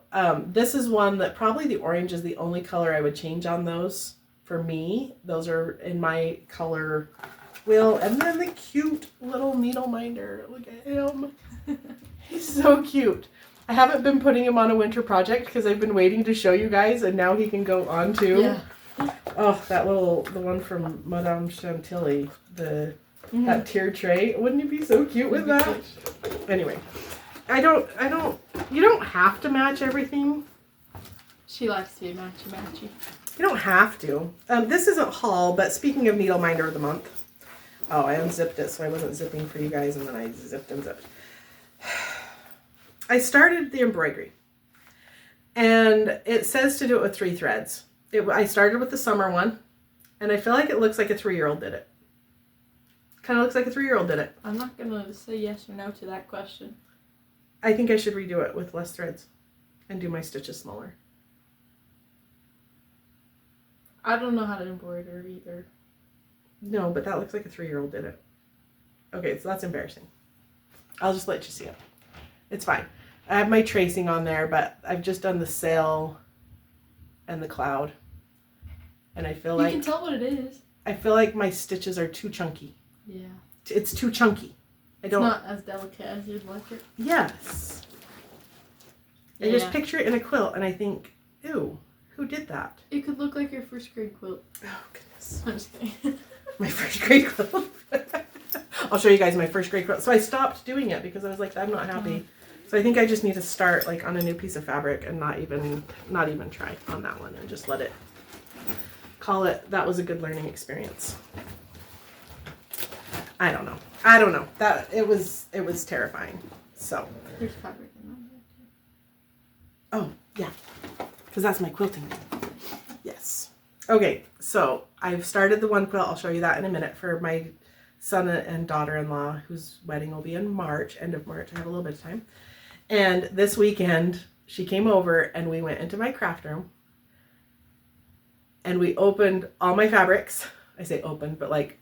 this is one that probably the orange is the only color I would change on those. For me, those are in my color wheel. And then the cute little needle minder. Look at him. He's so cute. I haven't been putting him on a winter project because I've been waiting to show you guys, and now he can go on too. Yeah. Oh, the one from Madame Chantilly, that tier tray. Wouldn't you be so cute with that? Anyway, you don't have to match everything. She likes to be matchy-matchy. You don't have to. This isn't haul, but speaking of needle minder of the month. Oh, I unzipped it so I wasn't zipping for you guys, and then I zipped and zipped. I started the embroidery, and it says to do it with 3 threads. I started with the summer one, and I feel like it looks like a 3-year-old did it. Kind of looks like a 3-year-old did it. I'm not going to say yes or no to that question. I think I should redo it with less threads and do my stitches smaller. I don't know how to embroider either. No, but that looks like a 3-year-old did it. Okay, so that's embarrassing. I'll just let you see it. It's fine. I have my tracing on there, but I've just done the sail and the cloud. And I feel like... You can tell what it is. I feel like my stitches are too chunky. Yeah. It's too chunky. It's not as delicate as you'd like it. Yes. Yeah. I just picture it in a quilt, and I think, ew, who did that? It could look like your first grade quilt. Oh, goodness. I'm just kidding. My first grade quilt. I'll show you guys my first grade quilt. So I stopped doing it because I was like, I'm not happy. So I think I just need to start like on a new piece of fabric and not even try on that one and just let it call it. That was a good learning experience. I don't know. That it was terrifying. So. There's fabric in that too. Oh yeah, because that's my quilting. Yes. Okay, so I've started the one quilt. I'll show you that in a minute for my son and daughter-in-law, whose wedding will be in March, end of March. I have a little bit of time. And this weekend, she came over and we went into my craft room and we opened all my fabrics. I say opened, but like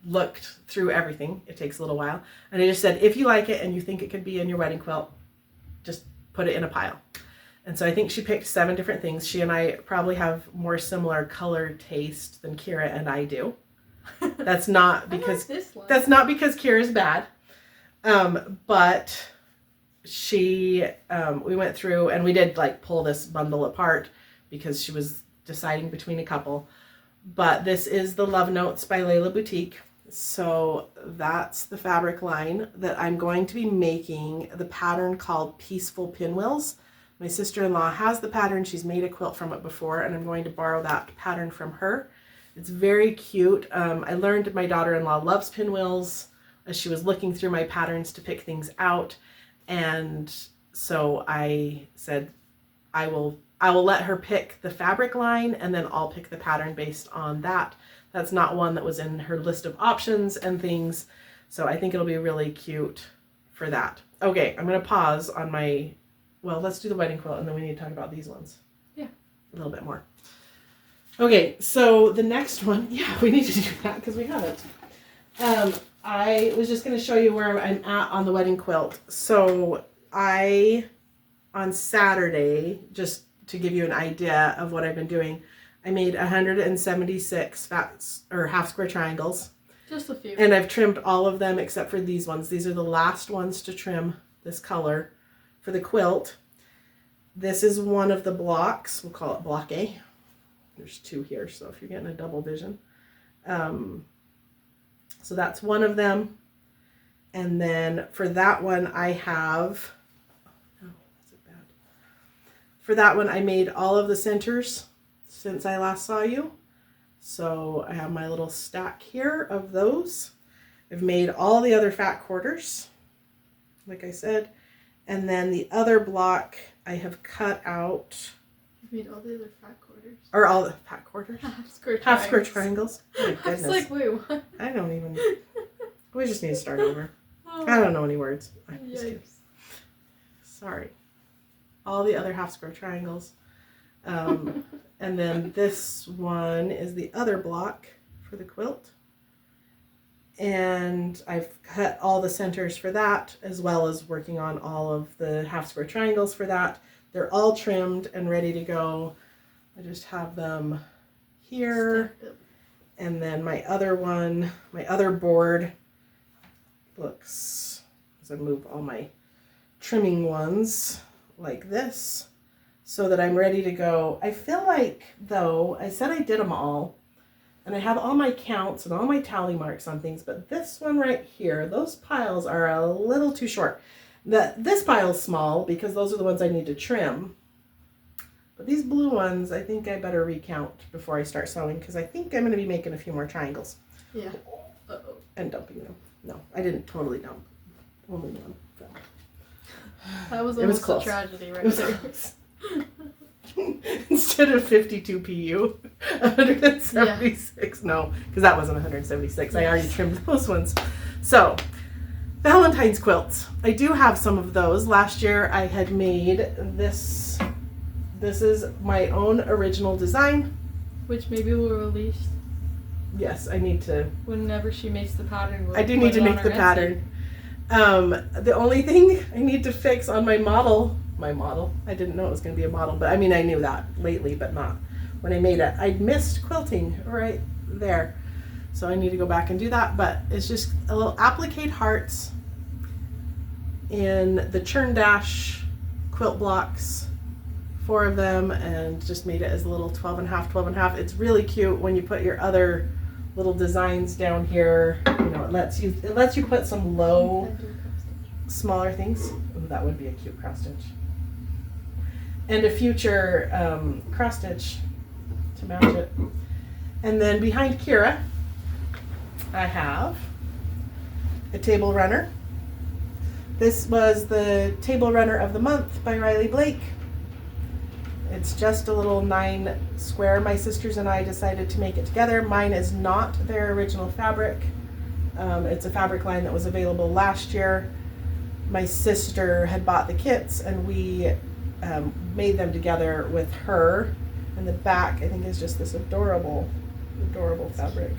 looked through everything. It takes a little while. And I just said, if you like it and you think it could be in your wedding quilt, just put it in a pile. And so I think she picked 7 different things. She and I probably have more similar color taste than Kira and I do. That's not because that's not because Kira's bad. But she we went through and we did like pull this bundle apart because she was deciding between a couple. But this is the Love Notes by Layla Boutique. So that's the fabric line that I'm going to be making the pattern called Peaceful Pinwheels. My sister-in-law has the pattern. She's made a quilt from it before, and I'm going to borrow that pattern from her. It's very cute. I learned my daughter-in-law loves pinwheels as she was looking through my patterns to pick things out. And so I said, I will let her pick the fabric line and then I'll pick the pattern based on that. That's not one that was in her list of options and things. So I think it'll be really cute for that. Okay, I'm going to pause on my, well, let's do the wedding quilt and then we need to talk about these ones. Yeah. A little bit more. Okay, so the next one, yeah, we need to do that because we haven't. I was just going to show you where I'm at on the wedding quilt. So on Saturday, just to give you an idea of what I've been doing, I made 176 half square triangles. Just a few. And I've trimmed all of them except for these ones. These are the last ones to trim this color for the quilt. This is one of the blocks. We'll call it block A. There's 2 here, so if you're getting a double vision. So that's one of them. And then for that one I have, oh, is it bad? For that one I made all of the centers since I last saw you. So I have my little stack here of those. I've made all the other fat quarters, like I said. And then the other block I have cut out. You made all the other fat quarters? Or all the fat quarters? Half square triangles. Oh my goodness. I was like, wait, what? I don't even. We just need to start over. I don't know any words. I'm just kidding. Sorry. All the other half square triangles. And then this one is the other block for the quilt. And I've cut all the centers for that, as well as working on all of the half square triangles for that. They're all trimmed and ready to go. I just have them here. And then my other one, my other board looks, as I move all my trimming ones like this, so that I'm ready to go. I feel like, though, I said I did them all, and I have all my counts and all my tally marks on things, but this one right here, those piles are a little too short. This pile's small because those are the ones I need to trim. But these blue ones, I think I better recount before I start sewing because I think I'm going to be making a few more triangles. Yeah. Uh-oh. And dumping them. No, I didn't totally dump. Only one. So. That was almost a tragedy right there. Instead of 52 PU, 176. Yeah. No, because that wasn't 176. Yes. I already trimmed those ones. So, Valentine's quilts. I do have some of those. Last year I had made this. This is my own original design. Which maybe we'll release. Yes, I need to. Whenever she makes the pattern. I do need to make the pattern. The only thing I need to fix on my model, I didn't know it was going to be a model, but I mean, I knew that lately, but not when I made it. I'd missed quilting right there. So I need to go back and do that, but it's just a little applique hearts in the churn dash quilt blocks, 4 of them, and just made it as a little 12 and a half. It's really cute when you put your other little designs down here. You know, it lets you put some low, smaller things. Ooh, that would be a cute cross stitch. And a future cross stitch to match it. And then behind Kira, I have a table runner. This was the table runner of the month by Riley Blake. It's just a little 9 square. My sisters and I decided to make it together. Mine is not their original fabric. It's a fabric line that was available last year. My sister had bought the kits and we made them together with her. And the back, I think, is just this adorable fabric.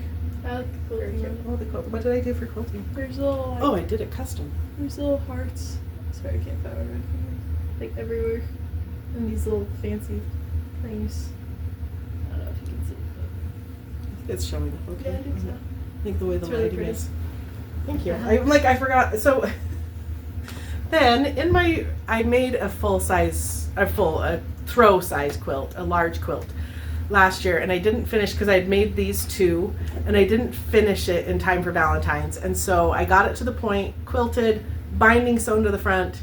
I like the quilting. Oh, the quilt. What did I do for quilting? There's little. Oh, I did it custom. There's little hearts. Sorry, I can't find my finger. Like everywhere. And these little fancy things. I don't know if you can see it, It's showing up but okay. yeah, I think so. I think the way the It's really lighting pretty. is. Thank you. Uh-huh. I forgot. So then I made a throw size quilt, a large quilt last year, and I didn't finish because I had made these 2 and I didn't finish it in time for Valentine's. And so I got it to the point, quilted, binding sewn to the front,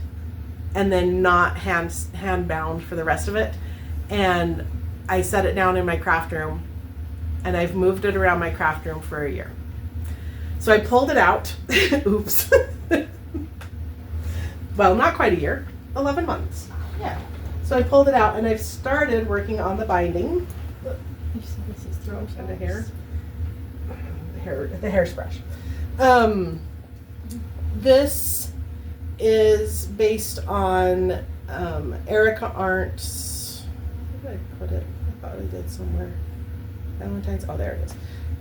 and then not hand bound for the rest of it. And I set it down in my craft room, and I've moved it around my craft room for a year. So I pulled it out. Oops. Well, not quite a year, 11 months. Yeah. So I pulled it out and I've started working on the binding. You said this is throwing And the hairbrush. This is based on Erica Arndt's. Where did I put it? I thought I did somewhere. Valentine's. Oh, there it is.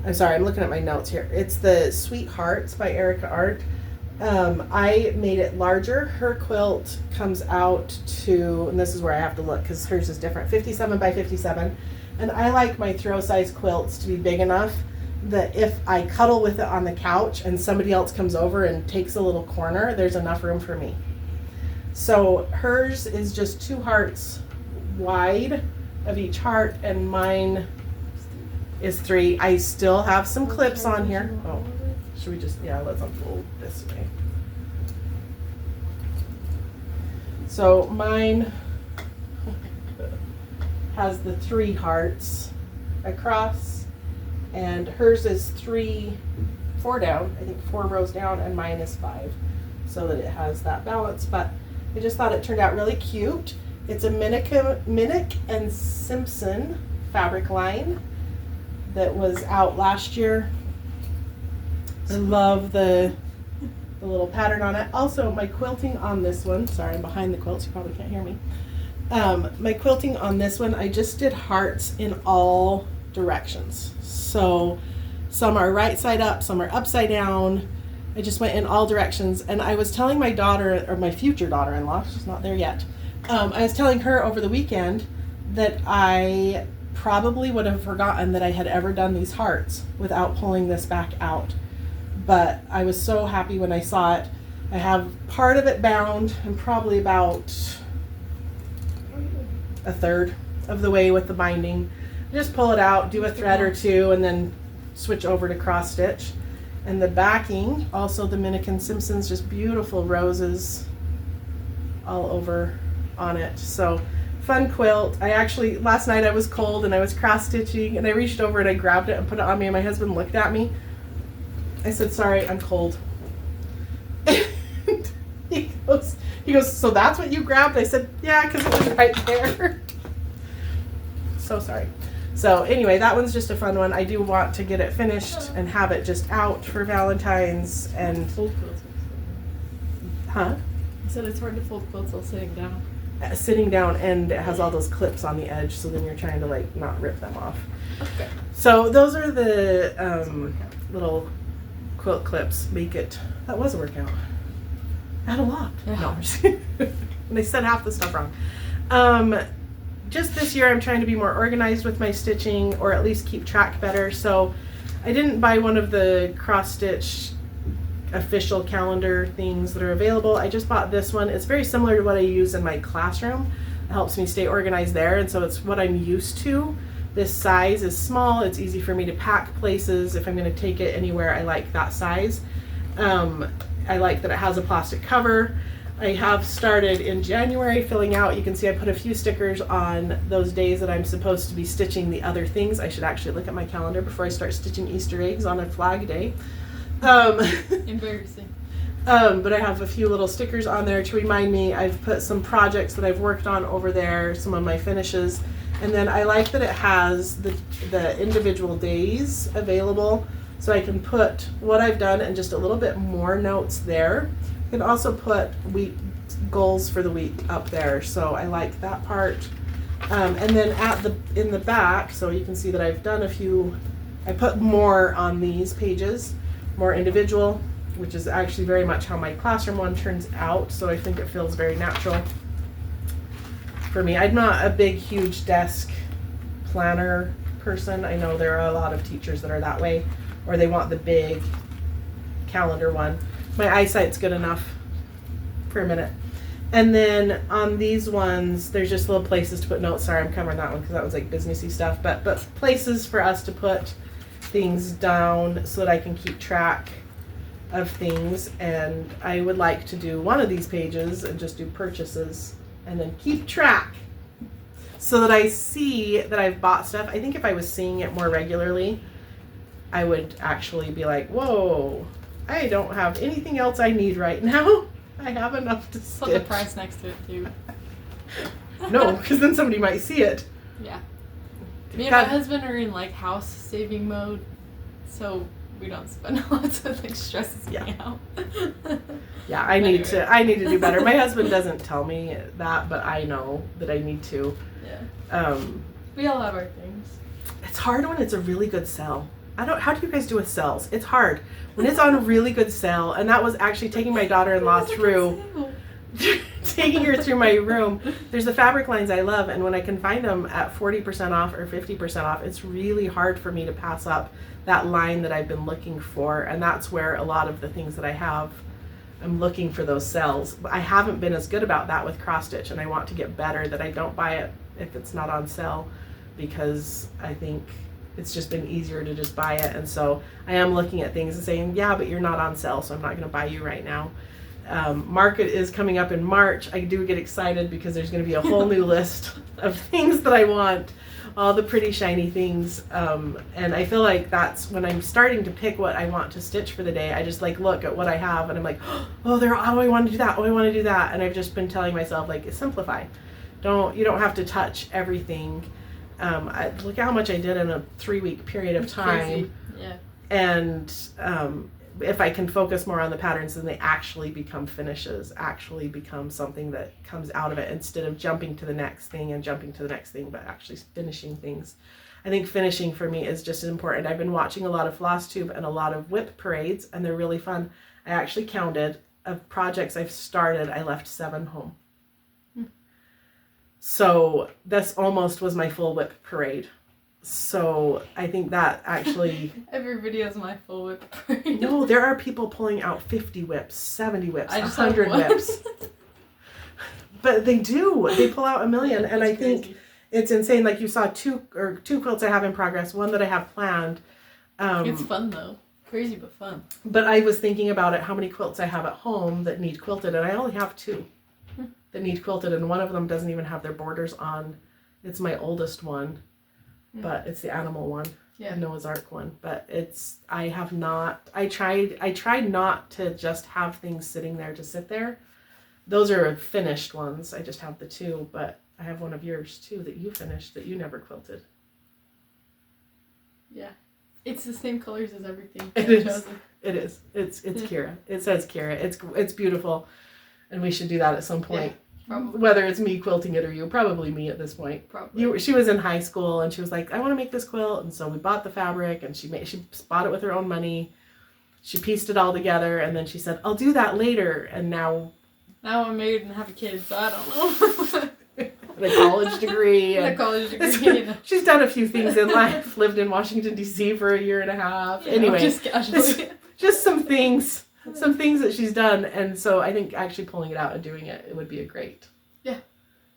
I'm sorry, I'm looking at my notes here. It's the Sweethearts by Erica Arndt. I made it larger. Her quilt comes out to, and this is where I have to look because hers is different, 57 by 57. And I like my throw size quilts to be big enough that if I cuddle with it on the couch and somebody else comes over and takes a little corner, there's enough room for me. So hers is just 2 hearts wide of each heart, and mine is 3. I still have some clips on here. Oh, should we just, yeah, let's unfold this way. So mine has the 3 hearts across, and hers is 4 down, I think 4 rows down, and mine is 5, so that it has that balance. But I just thought it turned out really cute. It's a Minnick and Simpson fabric line that was out last year. I love the little pattern on it. Also, my quilting on this one, sorry, I'm behind the quilt, so you probably can't hear me. My quilting on this one, I just did hearts in all directions. So some are right side up, some are upside down. I just went in all directions. And I was telling my daughter, or my future daughter-in-law, she's not there yet, I was telling her over the weekend that I probably would have forgotten that I had ever done these hearts without pulling this back out. But I was so happy when I saw it. I have part of it bound and probably about a third of the way with the binding. Just pull it out, do a thread or 2, and then switch over to cross stitch. And the backing, also the Minnick and Simpson's, just beautiful roses all over on it. So fun quilt. I actually, last night I was cold and I was cross stitching and I reached over and I grabbed it and put it on me, and my husband looked at me. I said, sorry, I'm cold. And he goes, so that's what you grabbed? I said, yeah, because it was right there. So sorry. So anyway, that one's just a fun one. I do want to get it finished and have it just out for Valentine's. And fold quilts. huh? I said it's hard to fold quilts while sitting down. Sitting down, and it has all those clips on the edge, so then you're trying to like not rip them off. Okay. So those are the little quilt clips. Make it. That was a workout. I had a lot. Yeah. No, I'm just kidding. And I said half the stuff wrong. Just this year I'm trying to be more organized with my stitching, or at least keep track better. So I didn't buy one of the cross stitch official calendar things that are available. I just bought this one. It's very similar to what I use in my classroom. It helps me stay organized there, and so it's what I'm used to. This size is small. It's easy for me to pack places. If I'm going to take it anywhere, I like that size. I like that it has a plastic cover. I have started in January filling out. You can see I put a few stickers on those days that I'm supposed to be stitching the other things. I should actually look at my calendar before I start stitching Easter eggs on a Flag Day. Embarrassing. But I have a few little stickers on there to remind me. I've put some projects that I've worked on over there, some of my finishes. And then I like that it has the individual days available, so I can put what I've done and just a little bit more notes there. I can also put week goals for the week up there, so I like that part. And then in the back, so you can see that I've done a few. I put more on these pages, more individual, which is actually very much how my classroom one turns out. So I think it feels very natural for me. I'm not a big, huge desk planner person. I know there are a lot of teachers that are that way, or they want the big calendar one. My eyesight's good enough for a minute. And then on these ones, there's just little places to put notes. Sorry, I'm covering that one because that was like businessy stuff, but places for us to put things down so that I can keep track of things. And I would like to do one of these pages and just do purchases and then keep track so that I see that I've bought stuff. I think if I was seeing it more regularly, I would actually be like, whoa, I don't have anything else I need right now. I have enough to stitch. Put the price next to it too. No, because then somebody might see it. Yeah. Me and my husband are in like house saving mode, so we don't spend a lot, so it like stresses me out. Yeah, I need to do better. My husband doesn't tell me that, but I know that I need to. Yeah. We all have our things. It's hard when it's a really good sale. How do you guys do with sales? It's hard when it's on a really good sale, and that was actually taking my daughter-in-law through, taking her through my room. There's the fabric lines I love, and when I can find them at 40% off or 50% off, it's really hard for me to pass up that line that I've been looking for, and that's where a lot of the things that I have, I'm looking for those sales. I haven't been as good about that with cross stitch, and I want to get better that I don't buy it if it's not on sale, because I think it's just been easier to just buy it. And so I am looking at things and saying, yeah, but you're not on sale, so I'm not going to buy you right now. Market is coming up in March. I do get excited because there's going to be a whole new list of things that I want, all the pretty shiny things. And I feel like that's when I'm starting to pick what I want to stitch for the day. I just like look at what I have and I'm like, oh, I want to do that. Oh, I want to do that. And I've just been telling myself, like, simplify. You don't have to touch everything. Look at how much I did in a 3-week period of time. Crazy. Yeah. And if I can focus more on the patterns, then they actually become finishes, actually become something that comes out of it instead of jumping to the next thing and jumping to the next thing, but actually finishing things. I think finishing for me is just as important. I've been watching a lot of Flosstube and a lot of whip parades, and they're really fun. I actually counted of projects I've started, I left 7 home. So this almost was my full whip parade. So I think that actually... Every video is my full whip parade. No, there are people pulling out 50 whips, 70 whips, 100 whips. But they do. They pull out a million. And I think it's insane. Like you saw two quilts I have in progress, one that I have planned. It's fun though. Crazy but fun. But I was thinking about it, how many quilts I have at home that need quilted, and I only have 2 that need quilted, and one of them doesn't even have their borders on. It's my oldest one, but it's the animal one, the Noah's Ark one. But I tried not to just have things sitting there to sit there. Those are finished ones. I just have the 2, but I have one of yours too that you finished that you never quilted. Yeah. It's the same colors as everything. It is. It is. It's Kira. It says Kira. It's beautiful, and we should do that at some point. Yeah, probably. Whether it's me quilting it or you, probably me at this point. Probably. She was in high school and she was like, I want to make this quilt, and so we bought the fabric and she bought it with her own money. She pieced it all together, and then she said, I'll do that later. And now I'm married and have a kid, so I don't know. A college degree. A college degree. She's done a few things in life. Lived in Washington, D.C. for 1.5 years. Anyway, just casually. Just some things that she's done. And so I think actually pulling it out and doing it would be a great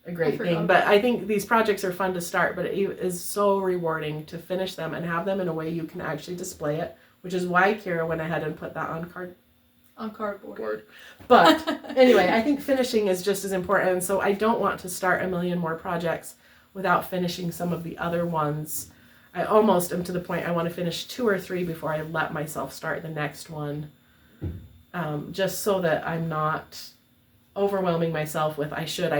a great thing. But I think these projects are fun to start, but it is so rewarding to finish them and have them in a way you can actually display it, which is why Kira went ahead and put that on cardboard. But anyway, I think finishing is just as important, and so I don't want to start a million more projects without finishing some of the other ones. I almost am to the point I want to finish 2 or 3 before I let myself start the next one, just so that I'm not overwhelming myself with I should,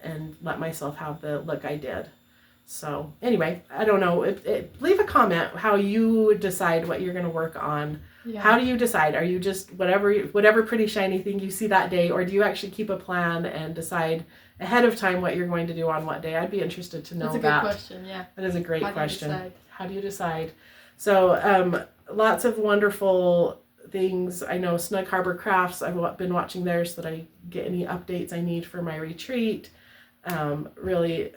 and let myself have the look I did. So anyway, I don't know. Leave a comment how you decide what you're going to work on. Yeah. How do you decide? Are you just whatever pretty shiny thing you see that day, or do you actually keep a plan and decide ahead of time what you're going to do on what day? I'd be interested to know that. That's a good question, yeah. That is a great question. How do you decide? So lots of wonderful things. I know Snug Harbor Crafts, I've been watching theirs so that I get any updates I need for my retreat. Really,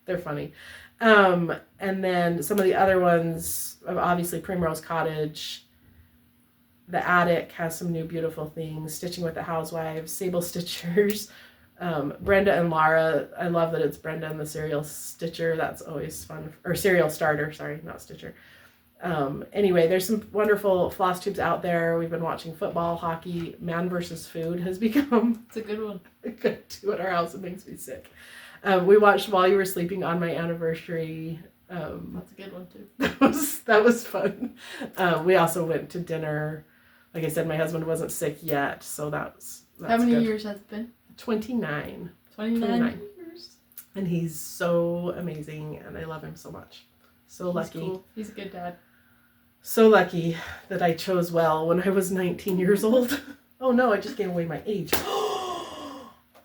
they're funny. And then some of the other ones, obviously Primrose Cottage, The Attic has some new beautiful things, Stitching with the Housewives, Sable Stitchers, Brenda and Lara. I love that it's Brenda and the Serial Stitcher. That's always fun. Or Serial Starter, sorry, not Stitcher. Anyway, there's some wonderful Flosstubes out there. We've been watching football, hockey. Man vs. Food has become it's a good one. A good two at our house. It makes me sick. We watched While You Were Sleeping on my anniversary. That's a good one too. That was fun. We also went to dinner. Like I said, my husband wasn't sick yet, so that's How many good. years has it been? 29. 29 years. And he's so amazing, and I love him so much. So lucky. Cool. He's a good dad. So lucky that I chose well when I was 19 years old. Oh no, I just gave away my age.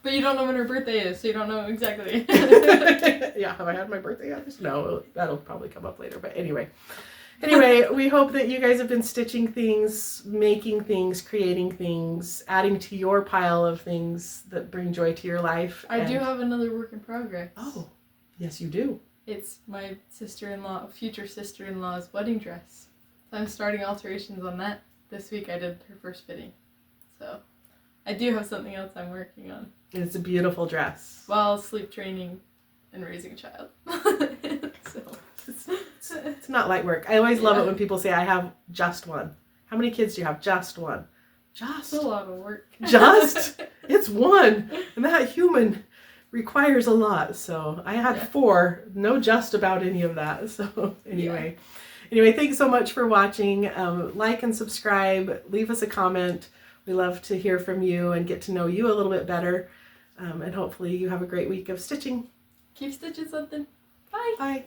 But you don't know when her birthday is, so you don't know exactly. Yeah, have I had my birthday yet? No, that'll probably come up later. But anyway, we hope that you guys have been stitching things, making things, creating things, adding to your pile of things that bring joy to your life. I do have another work in progress. Oh, yes, you do. It's my future sister-in-law's wedding dress. So I'm starting alterations on that. This week I did her first fitting. So I do have something else I'm working on. It's a beautiful dress. While sleep training and raising a child. So it's not light work. I always love it when people say, I have just one. How many kids do you have? Just one. Just. It's a lot of work. Just? It's one. And that human requires a lot. So I had 4. No just about any of that. So anyway. Anyway, thanks so much for watching. Like and subscribe. Leave us a comment. We love to hear from you and get to know you a little bit better. And hopefully you have a great week of stitching. Keep stitching something. Bye. Bye.